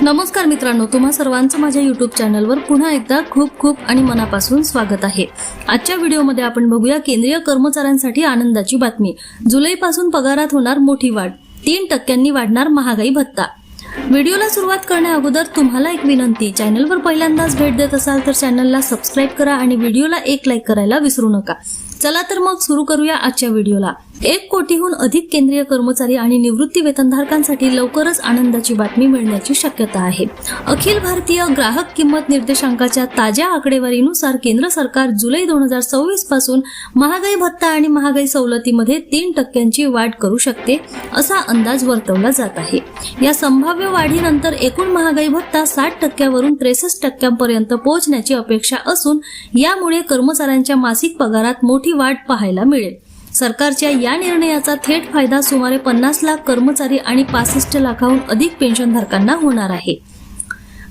नमस्कार मित्रांनो, तुम्हा सर्वांचं माझ्या YouTube चॅनलवर पुन्हा एकदा खूप आणि मनापासून स्वागत आहे। आजच्या व्हिडिओमध्ये आपण बघूया केंद्रीय कर्मचाऱ्यांसाठी आनंदाची बातमी। जुलैपासून पगारात होणार मोठी वाढ, 3% वाढणार महागाई भत्ता। व्हिडिओला सुरुवात करण्याअगोदर तुम्हाला एक विनंती, चॅनलवर पहिल्यांदाच भेट देत असाल तर चॅनलला सबस्क्राइब करा आणि व्हिडिओला एक लाईक करायला विसरू नका। चला तर मग सुरू करूया आजच्या व्हिडिओला। 1 कोटीहून अधिक केंद्रीय कर्मचारी आणि निवृत्ती वेतनधारकांसाठी लवकरच आनंदाची बातमी मिळण्याची शक्यता आहे। अखिल भारतीय ग्राहक किंमत निर्देशांकाच्या ताज्या आकडेवारीनुसार केंद्र सरकार जुलै 2024 पासून महागाई भत्ता आणि महागाई सवलतीमध्ये 3% वाढ करू शकते असा अंदाज वर्तवला जात आहे। या संभाव्य वाढीनंतर एकूण महागाई भत्ता 60% वरून 63% पर्यंत पोहोचण्याची अपेक्षा असून यामुळे कर्मचाऱ्यांच्या मासिक पगारात मोठी वाढ पाहायला मिळेल। सरकारच्या या निर्णयाचा थेट फायदा सुमारे 50 लाख कर्मचारी आणि 65 लाखाहून अधिक पेन्शनधारकांना होणार आहे।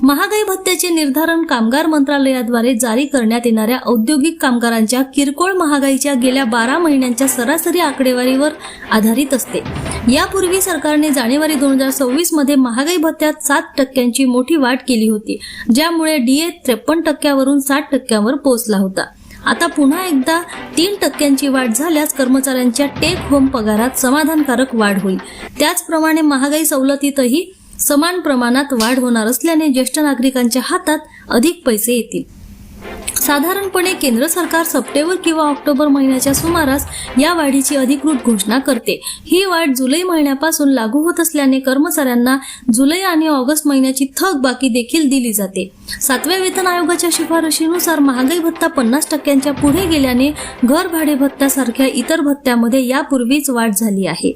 महागाई भत्त्याचे निर्धारण कामगार मंत्रालयाद्वारे जारी करण्यात येणाऱ्या औद्योगिक कामगारांच्या किरकोळ महागाईच्या गेल्या 12 महिन्यांच्या सरासरी आकडेवारीवर आधारित असते। यापूर्वी सरकारने जानेवारी 2024 मध्ये महागाई भत्त्यात 7% मोठी वाढ केली होती, ज्यामुळे डीए 53% वरून 60% वर पोहोचला होता। आता पुन्हा एकदा 3% वाढ झाल्यास कर्मचाऱ्यांच्या टेक होम पगारात समाधानकारक वाढ होईल। त्याचप्रमाणे महागाई सवलतीतही समान प्रमाणात वाढ होणार असल्याने ज्येष्ठ नागरिकांच्या हातात अधिक पैसे येतील। साधारणपणे केंद्र सरकार सप्टेंबर किंवा ऑक्टोबर महिन्याच्या सुमारास या वाढीची अधिकृत घोषणा करते। ही वाढ जुलै महिन्यापासून लागू होत असल्याने कर्मचाऱ्यांना जुलै आणि ऑगस्ट महिन्याची थकबाकी देखील दिली जाते। 7व्या वेतन आयोगाच्या शिफारशीनुसार महागाई भत्ता 50% पुढे गेल्याने घर भाडे भत्त्यासारख्या इतर भत्त्यामध्ये यापूर्वीच वाढ झाली आहे।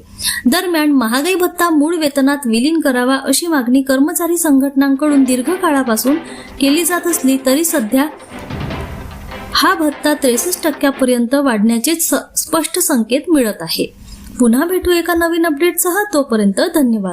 दरम्यान महागाई भत्ता मूळ वेतनात विलीन करावा अशी मागणी कर्मचारी संघटनांकडून दीर्घकाळापासून केली जात असली तरी सध्या हा भत्ता 63% पर्यंत वाढण्याचे स्पष्ट संकेत मिळत आहे। पुन्हा भेटू एका नवीन अपडेटसह, तोपर्यंत धन्यवाद।